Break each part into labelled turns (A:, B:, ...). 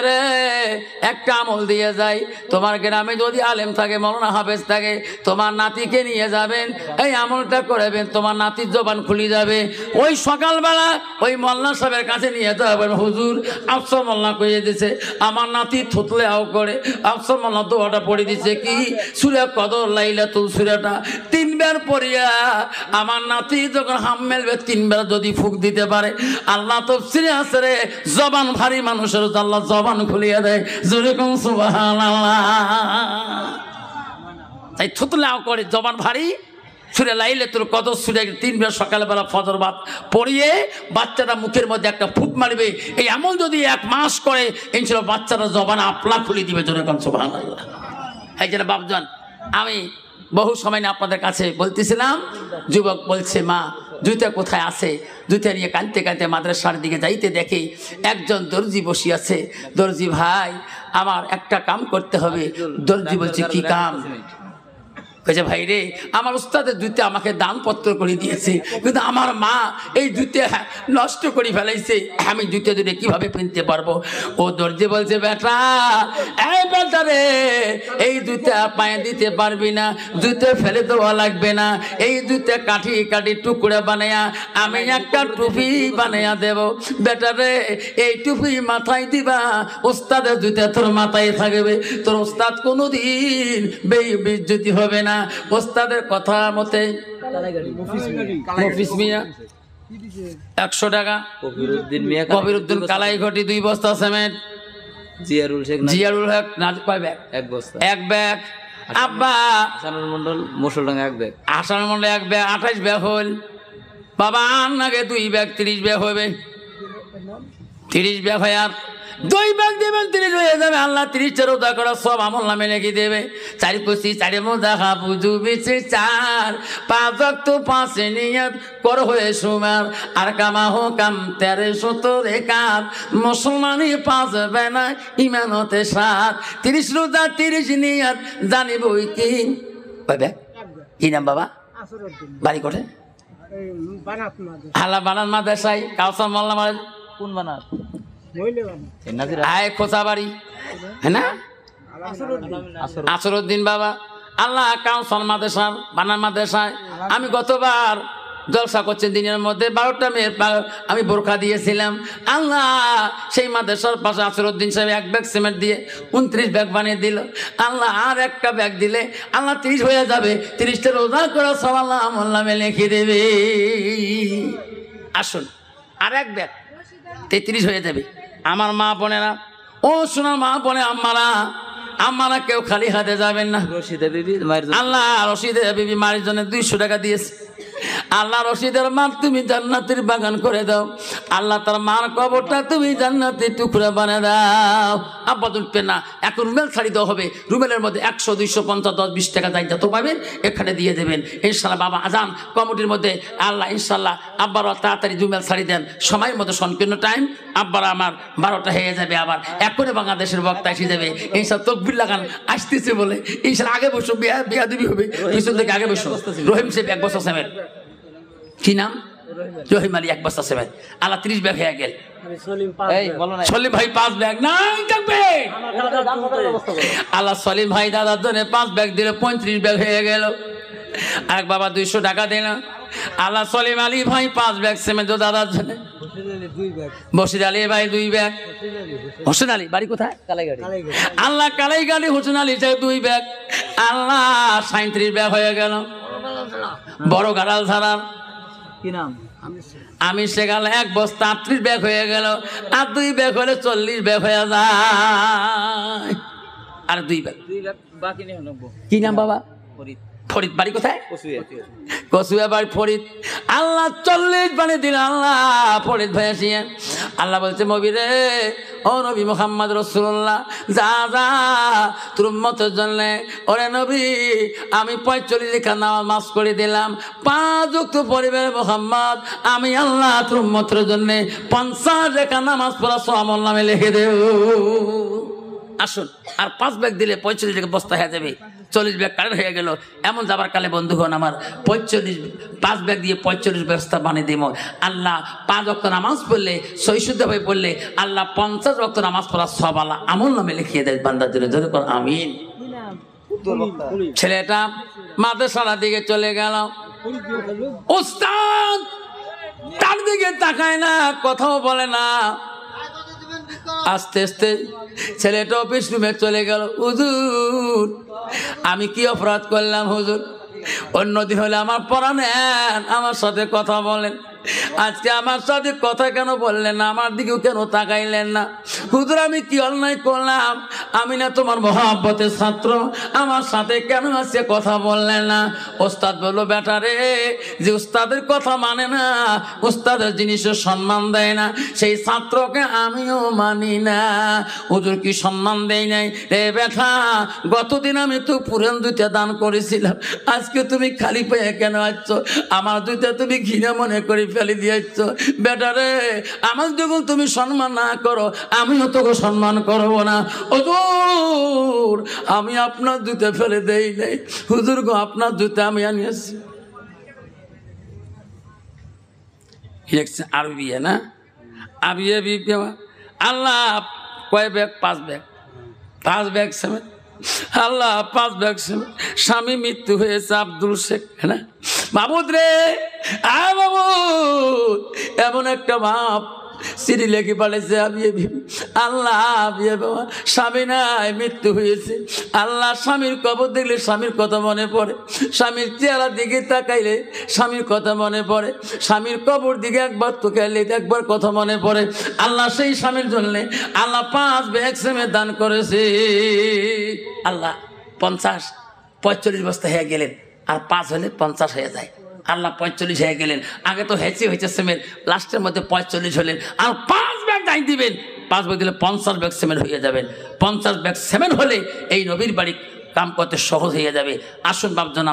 A: রে একটা আমল দিয়ে যাই, তোমার গ্রামে যদি আলেম থাকে, মৌলানা হাফেজ থাকে, তোমার নাতিকে নিয়ে যাবেন, এই আমলটা করবেন, তোমার নাতির জবান খুলে যাবে। ওই সকালবেলা ওই মোল্লা সাহেবের কাছে নিয়ে যাবেন, হুজুর আফসর মোল্লা কইয়ে দিছে আমার নাতি থুতলে আও করে, আফসর মোল্লা দোয়াটা পড়ে দিছে কি সূরা কদর লাইলাতুল সূরাটা 3 বার পড়িয়া আমার নাতি যখন হাম মেলবে 3 বার যদি ফুক দিতে পারে, আল্লাহ তাফসীরে আছে রে জবান ভারী মানুষের আল্লাহ জবান খুলিয়ে দেয়। জোরে কোন সুবহানাল্লাহ। তাই থুতলাও করে জবান ভারী সূরা লাইলাতুল কদর সূরা 3 বার সকালবেলা ফজর বাদ পড়িয়ে বাচ্চাটা মুখের মধ্যে একটা ফুক মারবে। এই আমল যদি 1 মাস করে ইনশাআল্লাহ বাচ্চাটা জবান আপনা খুলে দিবে। জোরে কোন সুবহানাল্লাহ। এই যে বাপজান, আমি বহু সময় না আপনাদের কাছে বলতেছিলাম, যুবক বলছে মা জুতা কোথায় আছে, জুতা নিয়ে কাঁদতে কাঁদতে মাদ্রাসার দিকে যাইতে দেখে একজন দর্জি বসে আছে। দর্জি ভাই আমার একটা কাম করতে হবে। দর্জি বলছে কি কাম? বলছে ভাই রে আমার উস্তাদের জুতা আমাকে দানপত্র করে দিয়েছে, কিন্তু আমার মা এই জুতা নষ্ট করে ফেলাইছে, আমি জুতা দুটো কিভাবে কিনতে পারবো? ও দর্জি বলছে বেটা, এই বেটা রে এই জুতা পায়ে দিতে পারবি না, জুতা ফেলে দেওয়া লাগবে না, এই জুতা কাঠি কাঠি টুকরা বানায়া আমি একটা টুপি বানায়া দেব। বেটা রে এই টুপি মাথায় দিবা, উস্তাদের জুতা তোর মাথায় থাকবে, তোর উস্তাদ কোনোদিন বেইজ্জতি হবে না। ওস্তাদের কথা মতে মফিজ মিয়া 100 টাকা, কবিরউদ্দিন কালাই ঘটি 2 বস্তা সিমেন্ট, জিয়ারুল হক কয় ব্যাগ? 1 বস্তা 1 ব্যাগ। আব্বা Hasanul Mondal Musaldanga 1 bag, Hasanul Mondal 1 bag 28 bag হল। বাবা আগে 2 ব্যাগ 30 ব্যাগ হবে, 30 ব্যাগ হয় আর 2 ব্যাগ দেবেন 30 হয়ে যাবে। আল্লাহ 30 রোজা করা সব আমল নামে লিখে দেবে। 4 কুচি 4 মোজা বুঝু বিছে 4 5 ওয়াক্ত 5 নিয়ত কর হয়ে সুমার আর কামা হো কাম 13 17 একাত মুসলমানি 5 বেনা ইমানতে 7 30 রোজা 30 নিয়ত জানিবই কি? কয় ব্যাগ? কি নাম বাবা? বাড়ি কোঠে? আল্লাহ বানান মাদ্রাসায় কাউসার মোল্লা মাদ্রাসা। কোন বানান? খোঁচাবাড়ি হ্যাঁ না, আসরউদ্দিন বাবা। আল্লাহ কাউসার মাদ্রাসার বানান মাদ্রাসায় আমি গতবার জলসা করছেন দিনের মধ্যে 12টা মেয়ের আমি বোরখা দিয়েছিলাম। আল্লাহ সেই মাদ্রাসার পাশে আসরউদ্দিন সাহেব 1 ব্যাগ সিমেন্ট দিয়ে 29 ব্যাগ বানিয়ে দিল। আল্লাহ আর একটা ব্যাগ দিলে আল্লাহ 30 হয়ে যাবে। 30টা রোজা করা সব আল্লাহ আমল নামে লিখে দেবে। আসুন আর 1 ব্যাগ 33 হয়ে যাবে। আমার মা বোনেরা, ও শোনা মা বোনে আমারা কেউ খালি হাতে যাবেন না। আল্লাহ রশিদে বিবি মায়ের জন্য 200 টাকা দিয়েছে। আল্লাহ রশিদের মা তুমি জান্নাতের বাগান করে দাও। আল্লাহ তার মার কবরটা তুমি জান্নাতের টুকরা বানিয়ে দাও। আব্বা তুলবে না, এখন রুমেল ছাড়ি দেওয়া হবে। রুমেলের মধ্যে 100 200 50 10 20 টাকা যাই যত পাবেন এখানে দিয়ে দেবেন ইনশাল্লাহ। বাবা আজান কমিটির মধ্যে আল্লাহ ইনশাল্লাহ আব্বারা তাড়াতাড়ি রুমেল ছাড়ি দেন, সময়ের মধ্যে সংকীর্ণ টাইম। আব্বারা আমার 12টা হয়ে যাবে, আবার এখনই বাংলাদেশের বক্তা এসে যাবে ইনশাল্লাহ। তকবির লাগান আসতেছে বলে ইনশাল্লাহ আগে বসো, বিয়া দিবি হবে পিছন থেকে আগে বসো। রহিম সাহেব 1 বছর সাহেবের কি নাম? রহিম আলী 1 বস্তা সিমেন্ট। আল্লাহ 30 ব্যাগ হয়ে গেল। সলিম ভাই 5 ব্যাগ নাই থাকবে। আল্লাহ সলিম ভাই দাদার জন্য 5 ব্যাগ দিলে 35 ব্যাগ হয়ে গেল। আর বাবা 200 টাকা দিল। আল্লাহ সলিম আলী ভাই 5 ব্যাগ সিমেন্ট দাদার জন্য। বশির আলী ভাই 2 ব্যাগ। হোসেন আলী বাড়ি কোথায়? কালাইগাড়ি। আল্লাহ কালাইগাড়ি হোসেন আলী চাই 2 ব্যাগ। আল্লাহ 37 ব্যাগ হয়ে গেল। বড় গাড়াল ছাড়ার কি নাম? আমি সেগাল 1 বস্তা 38 ব্যাগ হয়ে গেল। আর 2 ব্যাগ হলে 40 ব্যাগ হয়ে যায়। আর 2 ব্যাগ বাকি নেই। কি নাম বাবা? ফরিদ। বাড়ি কোথায়? কসুয়া বাড়ি ফরিদ। আল্লাহ 40 বানিয়ে দিল। আল্লাহ ফরিদ ভাই আসিয়া আল্লাহ বলছে নবী রে, ও নবী মুহাম্মদ রাসূলুল্লাহ যা তোর উম্মতের জন্য। ওরে নবী আমি 45 রেখা নামাজ করে দিলাম, 5 ওয়াক্ত পরিবারে মুহাম্মদ আমি আল্লাহ তোর উম্মতের জন্য 50 রেখা নামাজ পড়া সওয়াব আমল নামে লিখে দেব। আসুন আর 5 ব্যাগ দিলে 45 রেখা বস্তা হয়ে যাবে। 40 ব্যাগ কারেন্ট হয়ে গেল। এমন যাবার কালে বন্ধুগণ আমার 5 ব্যাগ দিয়ে 45 ব্যবস্থা বানিয়ে দিব। আল্লাহ 5 ওয়াক্ত নামাজ পড়লে সহিশুদ্ধভাবে পড়লে আল্লাহ 50 ওয়াক্ত নামাজ পড়ার সব আল্লাহ আমল নামে লিখিয়ে দেয় বান্দার জন্য। জোরে কর আমিন। ছেলেটা মাদ্রাসার দিকে চলে গেল। উস্তাদ তার দিকে তাকায় না, কথাও বলে না। আস্তে আস্তে ছেলেটা অফিস রুমে চলে গেল। হুজুর আমি কি অপরাধ করলাম হুজুর? অন্যদিন হলে আমার পড়া নেন, আমার সাথে কথা বলেন, আজকে আমার সাথে কথা কেন বললেন না? আমার দিকেও কেন তাকাইলেন না? হুজুর আমি কি অন্যায় করলাম? আমি না তোমার মহব্বতের ছাত্র, আমার সাথে কেন আজকে কথা বললেন না? ওস্তাদ বলল, বেটা রে, যে উস্তাদের কথা মানে না, উস্তাদের জিনিসের সম্মান দেয় না, সেই ছাত্রকে আমিও মানি না। হুজুর কি সম্মান দেয় নাই? রে বেটা, গতদিন আমি তো পুরান 2টা দান করেছিলাম, আজকে তুমি খালি পেয়ে কেন আসছো? আমার 2টা তুমি ঘৃণা মনে করে ফেলে দিয়েছ। বেটা রে, আমার যখন তুমি সম্মান না করো, আমিও তোকে সম্মান করবো না। হুজুর আমি আপনার 2টা ফেলে দেই নাই। হুজুর গো, আপনার 2টা আমি আনিয়েছি। আরবি না, আবিয়ে বিপি আল্লাহ কয় ব্যাগ? 5 ব্যাগ। 5 ব্যাগ সেমেন্ট। আল্লাহ 5 ব্যাগ সেমেন্ট। স্বামী মৃত্যু হয়েছে আব্দুল শেখ, হ্যাঁ মাবুদ রে, মাবুদ এমন একটা বাপ চিঠি লেখি পাঠাইছে আল্লাহ, স্বামী নাই, মৃত্যু হয়েছে। আল্লাহ স্বামীর কবর দেখলে স্বামীর কথা মনে পড়ে, স্বামীর চেহারার দিকে তাকাইলে স্বামীর কথা মনে পড়ে, স্বামীর কবর দিকে একবার তাকাইলে একবার কথা মনে পড়ে। আল্লাহ সেই স্বামীর জন্য আল্লাহ 5 ব্যাগ সিমেন্ট দান করেছে। আল্লাহ 45 বস্তা হয়ে গেলেন, আর 5 হলে 50 হয়ে যায়। আল্লাহ 45 হয়ে গেলেন। আগে তো হয়েছে সিমেন্ট, লাস্টের মধ্যে 45 হলেন, আর 5 ব্যাগ দায় দিবেন। 5 ব্যাগ দিলে 50 ব্যাগ সিমেন্ট হয়ে যাবেন। 50 ব্যাগ সিমেন্ট হলে এই নবীর বাড়ি কাম করতে সহজ হয়ে যাবে। আসুন বাপজন,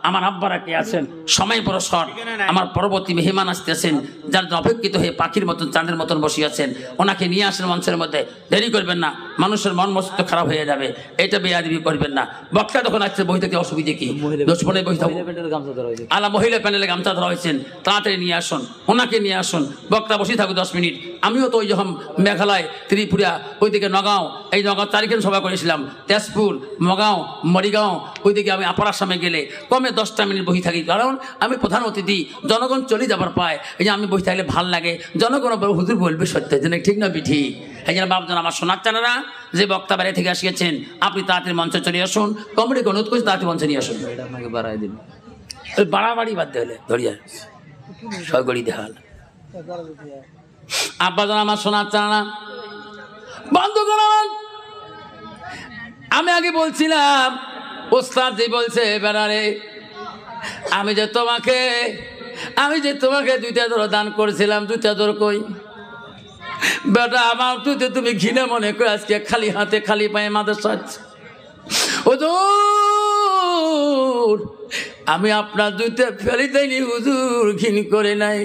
A: আমার আব্বারা কে আছেন, সময় বড় শর্ট, আমার পরবর্তী মেহমান আসতেছেন, যার অপেক্ষিত হয়ে পাখির মতন চাঁদের মতন বসে আছেন, ওনাকে নিয়ে আসেন মঞ্চের মধ্যে। দেরি করবেন না, মানুষের মন মস্তিষ্ক খারাপ হয়ে যাবে, এটা বেয়াদবি করবেন না। বক্তা যখন আসছে বই থেকে অসুবিধে কি? আল্লাহ মহিলা প্যানেলে গামছা ধরা হয়েছেন, তাড়াতাড়ি নিয়ে আসুন, ওনাকে নিয়ে আসুন। বক্তা বসে থাকুক 10 মিনিট। আমিও তো ওই যখন মেঘালয়, ত্রিপুরা, ওইদিকে নগাঁও, এই নগাঁও 4খানে সভা করেছিলাম, তেজপুর, নগাঁও, মরিগাঁও, ওইদিকে আমি আপার আসামে গেলে কমে 10টা মিনিট বসে থাকি, কারণ আমি প্রধান অতিথি, জনগণ চলে যাবার পায়। এই যে আমি বসে থাকলে ভাল লাগে, জনগণ হুজুর বলবে সত্য, যে ঠিক না বিঠি? এই জন্য বাবজন, আমার সোনার চানারা, যে বক্তা বাইরে থেকে আসিয়েছেন, আপনি তাড়াতাড়ি মঞ্চে চলে আসুন। কমিটিকে অনুরোধ করছি তাড়াতাড়ি মঞ্চে নিয়ে আসুন। আপনাকে বাড়াই দিন, বাড়াবাড়ি বাদ দিলে ধরিয়া সগড়ি দেখাল। আব্বাজন, আমার সোনার চানারা, বন্ধুগণ, আমি আগে বলছিলাম, ওস্তাদ যে বলছে, বেড়ারে আমি যে তোমাকে 2টা ধরো দান করেছিলাম, 2টা ধর কই? বেটা আমার 2টা তুমি ঘৃণা মনে করে আজকে খালি হাতে খালি পায়ে মাদ্রাসা। হুজুর আমি আপনার 2টা ফেলে দেয়নি হুজুর, ঘৃণ করে নাই।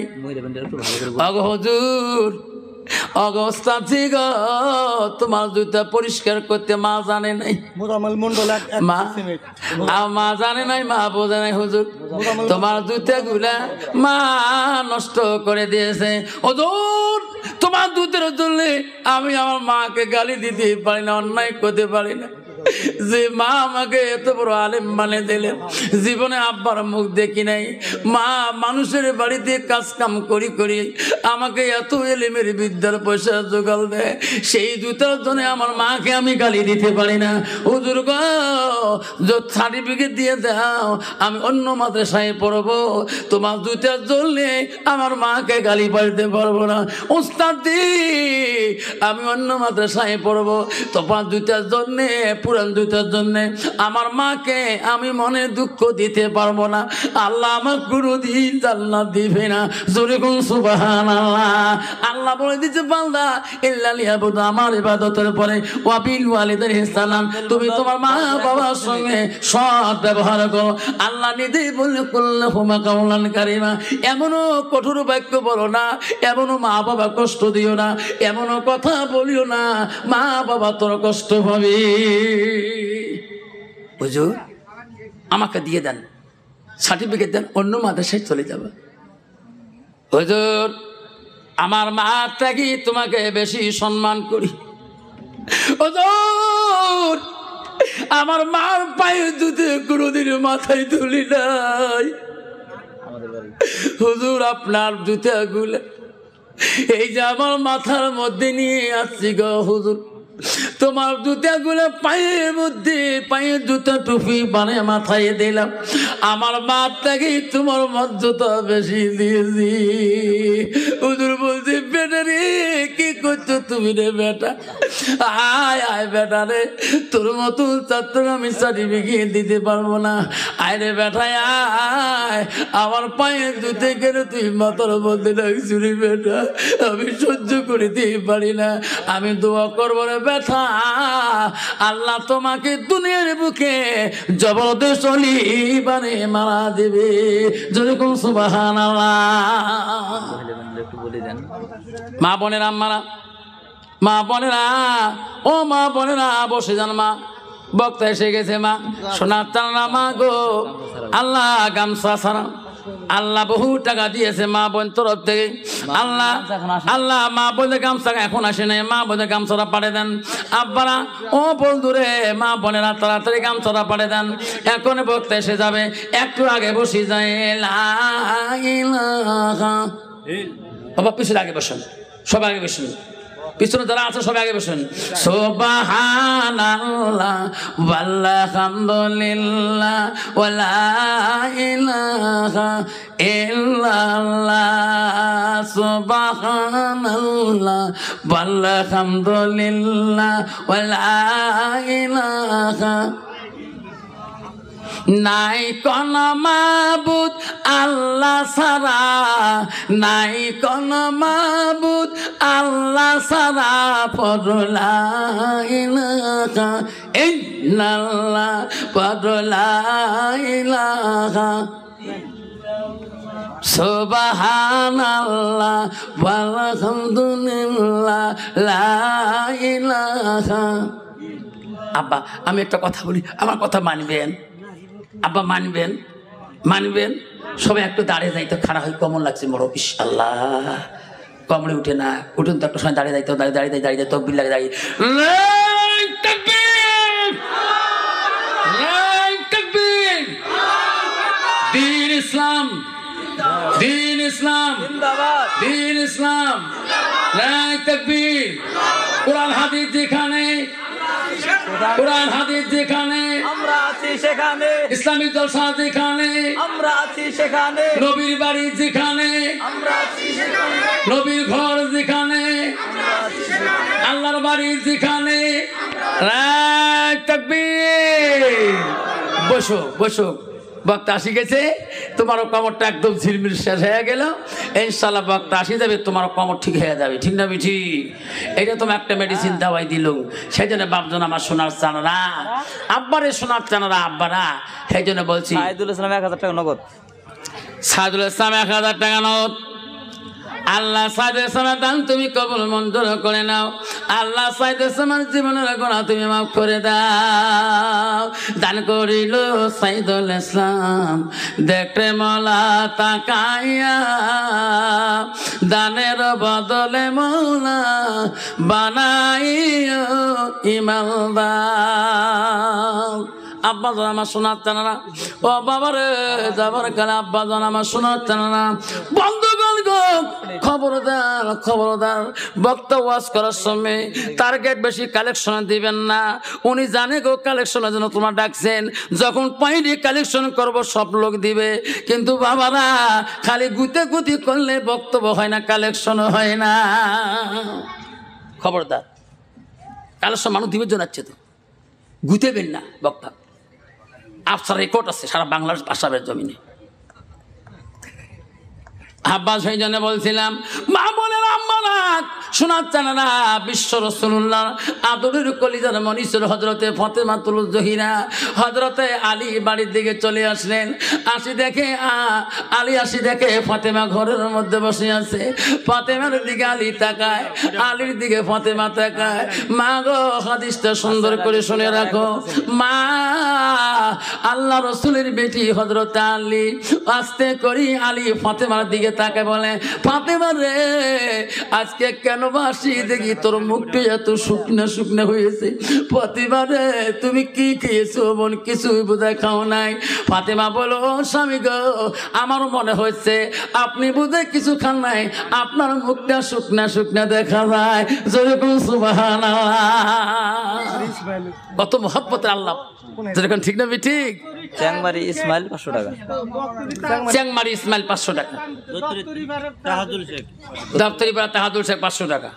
A: হুজুর অবস্থা ঠিক, তোমার 2টা পরিষ্কার করতে মা জানে নাই, মা জানে নাই, মা বোঝে নাই। হুজুর তোমার 2টা গুলা মা নষ্ট করে দিয়েছে। হুজুর তোমার 2টার জন্য আমি আমার মাকে গালি দিতে পারি না, অন্যায় করতে পারি না। যে মা আমাকে এত বড় আলেম মানে দিলেন, জীবনে আব্বার মুখ দেখি নাই। মা মানুষের বাড়িতে কাজ কাম করি করি আমাকে এত এলেমের বিদ্যার পয়সা জোগাল দেয়, সেই 2টার জন্য আমার মাকে আমি গালি দিতে পারি না। হুজুর গো, সার্টিফিকেট দিয়ে দাও, আমি অন্য মাদ্রাসায় পড়বো, তোমার 2টার জন্য আমার মাকে গালি পাইতে পারবো না। ওস্তাদ দি, আমি অন্য মাদ্রাসায় পড়বো, তোমার 2টার জন্য, পুরান 2টার জন্য আমার মাকে আমি মনে দুঃখ দিতে পারবো না। আল্লাহ আমার কোনদিন জান্নাত দিবে না। জোরে কোন সুবহানাল্লাহ। আল্লাহ বলে দিচ্ছে, বান্দা ইল্লা লিয়াবুদু, আমার ইবাদতের পরে ওয়াবিল ওয়ালিদাইহি ইহসানান, তুমি তোমার মা বাবার সঙ্গে সৎ ব্যবহার করো। আল্লাহ নিজেই বললে কুল্লুহুমা কাওলান কারীমা, এমনও কঠোর বাক্য বলো না, এমনও মা বাবা কষ্ট দিও না, এমনও কথা বলিও না মা বাবা তোর কষ্ট পাবে। হুজুর আমাকে দিয়ে দেন, সার্টিফিকেট দেন, অন্য মাদ্রাসায় চলে যাবে। হুজুর আমার মা থেকে তোমাকে বেশি সম্মান করি। হুজুর আমার মার পায়ে দুধে কোনোদিন মাথায় তুলি নাই। হুজুর আপনার জুতাগুলো এই যে আমার মাথার মধ্যে নিয়ে আসছি গো হুজুর, তোমার জুতাগুলো পায়ের মধ্যে, পায়ের জুতা টুপি বানিয়ে মাথায় দিলাম। আমার মা থেকে তোমার মর্যাদা বেশি দিয়েছি। হুজুর বলছি বেটা রে কি করছো তুমি রে বেটা, আয় আয় বেটা রে, তোর মতো ছাত্র আমি সার্টিফিকেট দিতে পারবো না, আয় রে বেটা আয়, আমার পায়ের জুতে কেন তুই মাথার মধ্যে রাখছি রে বেটা, আমি সহ্য করিতে পারি না, আমি দোয়া করবো রে বেটা, আল্লাহ তোমাকে দুনিয়ার বুকে জবরদস্ত অলি বানিয়ে মারা দেবে। যেরকম সুবহানাল্লাহ। মা বোনেরা আম্মারা, মা বোনেরা, ও মা বোনেরা বসে যান, মা বক্তা এসে গেছে, মা সোনার চানা মা গো, আল্লাহ গামছা ছাড়া আল্লাহ বহু টাকা দিয়েছে মা বোন তরফ থেকে। আল্লাহ আল্লাহ মা বোনের গামছা এখন আসে নাই, মা বোনের গামছাটা পাঠিয়ে দেন। আব্বারা ও বন্ধুরে মা বোনেরা তাড়াতাড়ি গামছাটা পাঠিয়ে দেন, এখন বক্তা এসে যাবে, একটু আগে বসে যায়। বাবা পিছনে আগে বসেন, সবাই আগে বসেন, পিছনে যারা আছে সবাই আগে বসেন। সুবহানাল্লাহ ওয়ালহামদুলিল্লাহ ওয়ালা ইলাহা ইল্লাল্লাহ, সুবহানাল্লাহ ওয়ালহামদুলিল্লাহ ওয়ালা ইলাহা। নাই কোন মাবুদ আল্লাহ ছাড়া, নাই কোন মাবুদ আল্লাহ ছাড়া, পড়লা ইলাহা ইল্লাল্লাহ, পড়লা ইলাহা সুবহানাল্লাহ ওয়ালহামদুলিল্লাহ লা ইলাহা। আব্বা আমি একটা কথা বলি, আমার কথা মানবেন আব্বা, মানবেন মানবেন? সবাই একটু দাঁড়িয়ে যাইতে, খারাপ হয় কেমন লাগছে মোর, ইস আল্লাহ কমরে উঠে না, উঠুন তো একটু সময় দাঁড়িয়ে যাইতে, দাঁড়িয়ে দাঁড়িয়ে দাঁড়িয়ে তকবির লাগে দাঁড়িয়ে দিন ইসলাম, দিন ইসলাম, দিন ইসলাম, তাকবীর। কোরআন হাদিস যেখানে, কোরআন হাদিস যেখানে
B: আমরা আছি সেখানে,
A: ইসলামিক জলসা যেখানে
B: আমরা আছি সেখানে,
A: নবীর বাড়ি যেখানে
B: আমরা আছি সেখানে,
A: নবীর ঘর যেখানে,
B: আমরা আছি সেখানে,
A: আল্লাহর বাড়ি যেখানে। তাকবীর। বসো বসো, বক্তা আসি গেছে, তোমারও কমরটা একদম ঝিলমিল শেষ হয়ে গেল, ইনশাআল্লাহ বক্তা আসি যাবে, তোমারও কমর ঠিক হয়ে যাবে, ঠিক না বিঠি? এটা তোমার একটা মেডিসিন দাওয়াই দিল, সেই জন্য বাপজন আমার সোনার চানারা, আব্বারে সোনার চানারা আব্বারা, সেই জন্য বলছি
B: সাইদুল ইসলাম 1000 টাকা নগদ,
A: সাইদুল ইসলাম 1000 টাকা নগদ। আল্লাহ সাইদুল ইসলামের দান তুমি কবুল মঞ্জুর করে নাও, আল্লাহ সাইদুল ইসলামের জীবনের গুনাহ তুমি মাফ করে দাও। দান করিল সাইদুল ইসলাম দেখতে মওলা তাকাইয়া, দানের বদলে মওলা বানাইও ইমানদার। আব্বা জন আমার সোনার চানারা, ও বাবারে যাবার কালে আব্বা জন আমার সোনার চানারা, বন্ধুগণ গো খবরদার খবরদার, বক্তা ওয়াজ করার সময় টার্গেট বেশি কালেকশন দিবেন না, উনি জানে গো কালেকশনের জন্য তোমার ডাকছেন, যখন পয়েন্টে কালেকশন করব সব লোক দিবে, কিন্তু বাবারা খালি গুতে গুতি করলে বক্তব্য হয় না, কালেকশন হয় না। খবরদার, কালেকশন মানুষ দিবে জানাচ্ছে তো, গুতেবেন না বক্তা। আফসার রেকর্ড আছে সারা বাংলার ভাষাবের জমিনে। আব্বাস সেই জন্য বলছিলাম, মা বোনেরা আম্মারা শোনার চানারা, বিশ্ব রাসূলুল্লাহ আদরের কলিজার মনিসুর হযরতে ফাতেমাতুল জহিরা হযরতে আলী বাড়ির দিকে চলে আসলেন। আসি দেখে আলী, আসি দেখে ফাতেমা ঘরের মধ্যে বসে আছে। ফাতেমার দিকে আলী তাকায়, আলীর দিকে ফাতেমা তাকায়। মা গো হাদিসটা সুন্দর করে শুনে রাখো। মা আল্লাহ রসুলের বেটি হযরত আলী আস্তে করি আলী ফাতেমার দিকে তাকে বলে, ফাতেমা রে আজকে কেন বাসি দেখি তোর মুখটা এত শুকনা শুকনা হয়েছে। ফাতেমা রে তুমি কি খেয়েছো বোন? কিছুই বোধহয় খাও নাই। ফাতেমা বলো, স্বামী গো আমারও মনে হচ্ছে আপনি বোধহয় কিছু খান নাই, আপনার মুখটা শুকনা শুকনা দেখা যায়। যেরকম সুবহানাল্লাহ, কত মহব্বতের আল্লাহ। যেরকম ঠিক না ঠিক?
B: চ্যাংমারি ইসমাইল 500 টাকা।
A: চ্যাংমারি ইসমাইল 500 টাকা। দপ্তরিপাড়া তাহাদুল শেখ 500 টাকা।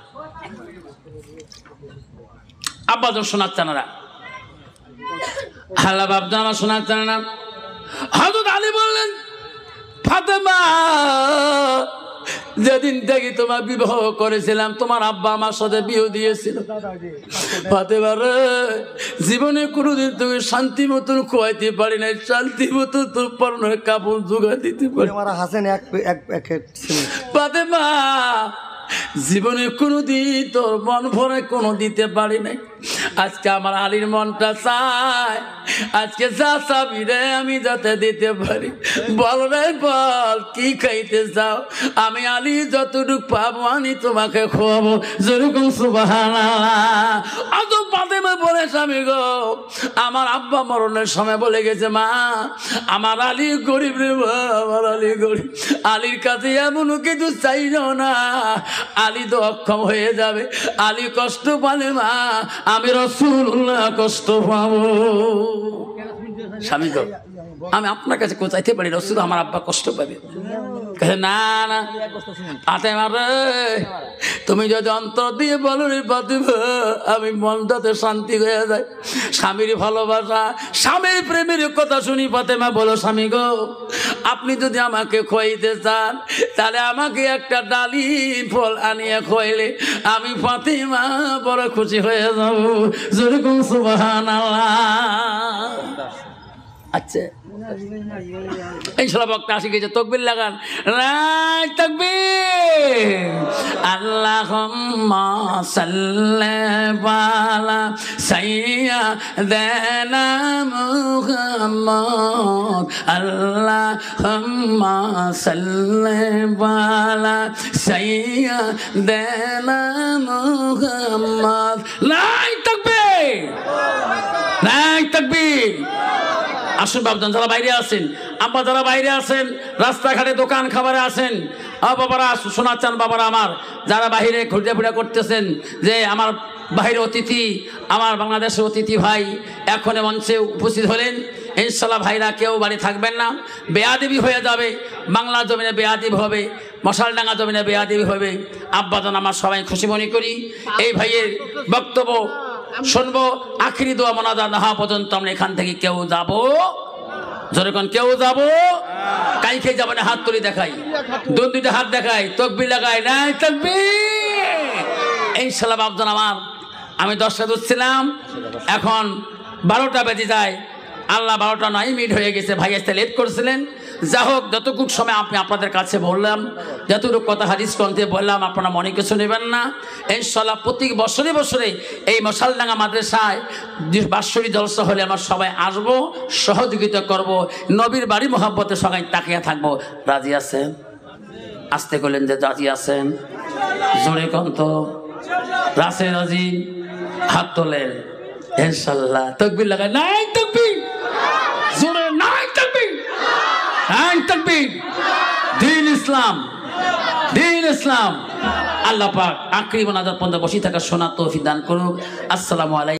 A: আব্বাজন শোনার চানারা, হাল্লা বাবজান আমার শোনার চানা। হযরত আলী বললেন, ফাতেমা যেদিন থেকে তোমার বিবাহ করেছিলাম তোমার আব্বা আমার সাথে বিয়ে দিয়েছিল। ফাতেমা রে জীবনে কোনোদিন তুমি শান্তি মতন খোয়াইতে পারি নাই, শান্তি মতন তোর পরনের কাপড় জোগাড় দিতে পারি। ফাতেমা জীবনে কোনোদিন তোর মন ভরে কোনো দিতে পারি নাই। আজকে আমার আলীর মনটা চায়, আজকে যা চাবি রে আমি যাতে দিতে পারি। বল রে বল কি খাইতে চাও? আমি আলী যতটুক পাবো আমি তোমাকে খোয়াবো। যেরকম সুবহানাল্লাহ। অত ফাতেমা বলে, স্বামী গো আমার আব্বা মরণের সময় বলে গেছে, মা আমার আলী গরিব রে, আমার আলী গরিব, আলীর কাছে এমন কিছু চাইও না, আলী তো অক্ষম হয়ে যাবে, আলী কষ্ট পালে মা আমি রাসূলুল্লাহ কষ্ট পাবো। স্বামী গো আমি আপনার কাছে চাইতে পারি, রাসূল আমার আব্বা কষ্ট পাবে। না না ফাতেমা রে তুমি যদি অন্তর দিয়ে বলো রে ফাতেমা, আমি মনটাতে শান্তি হয়ে যায়। স্বামীর ভালোবাসা স্বামীর প্রেমের কথা শুনি ফাতেমা বলো, স্বামী গো আপনি যদি আমাকে খোয়াইতে চান তাহলে আমাকে একটা ডালিম ফল আনিয়ে খোয়াইলে আমি ফাতেমা বড় খুশি হয়ে যাব। যেরকম সুবহানাল্লাহ। আচ্ছা ইনশাআল্লাহ বক্তা আসি গেছে, তকবীর লাগান, রাত তাকবীর। আল্লাহুম্মা সাল্লি আলা সাইয়্যিদিনা মুহাম্মদ, আল্লাহুম্মা সাল্লি আলা সাইয়্যিদিনা মুহাম্মদ। রাত তাকবীর, রাত তাকবীর। আসুন বাবজান যারা বাইরে আছেন, আব্বা যারা বাইরে আছেন, রাস্তাঘাটে দোকান খাবারে আছেন, বাবারা শোনার চান, বাবারা আমার যারা বাহিরে ঘুরে করতেছেন, যে আমার বাহিরে অতিথি, আমার বাংলাদেশের অতিথি ভাই এখন মঞ্চে উপস্থিত হলেন। ইনশাল্লাহ ভাইরা কেউ বাড়ি থাকবেন না, বেয়াদবি হয়ে যাবে, বাংলা জমিনে বেয়াদবি হবে, মশালডাঙ্গা জমিনে বেয়াদবি হবে। আব্বাজান আমার সবাই খুশি মনে করি। এই ভাইয়ের বক্তব্য শুনবো, আখিরি দোয়া মোনাজাত না হওয়া পর্যন্ত আমরা এখান থেকে কেউ যাবো, যখন কেউ যাবো কাই খেয়ে যাবো না, হাত তুলি দেখাই, দুইটা হাত দেখাই, তকবির লাগাই, নাই তকবির। ইনশাআল্লাহ বাবজান আমার আমি 10টা দুধছিলাম, এখন 12টা বেজে যায়। আল্লাহ 12টা 9 মিনিট হয়ে গেছে, ভাই আসতে লেট করছিলেন। যা হোক যতটুকু সময় আমি আপনাদের কাছে বললাম, যতটুকু কথা হাদিস গ্রন্থে বললাম, আপনারা মনে কিছু নেবেন না। ইনশাআল্লাহ প্রতি বছরে বছরে এই মশালডাঙ্গা মাদ্রাসায় বাৎসরিক জলসা হলে আমার সবাই আসবো, সহযোগিতা করব, নবীর বাড়ি মহব্বতে সবাই তাকিয়ে থাকবো। রাজি আছেন? আসতে করলেন যে রাজি আছেন, জোরে কন্ত রাসে রাজি, হাত তোলেন। ইনশাআল্লাহ তাকবীর লাগায়, নাই তাকবীর, জোরে নাই তাকবীর, নাই তাকবীর। দ্বীন ইসলাম, দ্বীন ইসলাম। আল্লাহ পাক আখিরি মোনাজাত পর্যন্ত বসে থাকা শোনার তৌফিক দান করুক। আসসালামু আলাইকুম।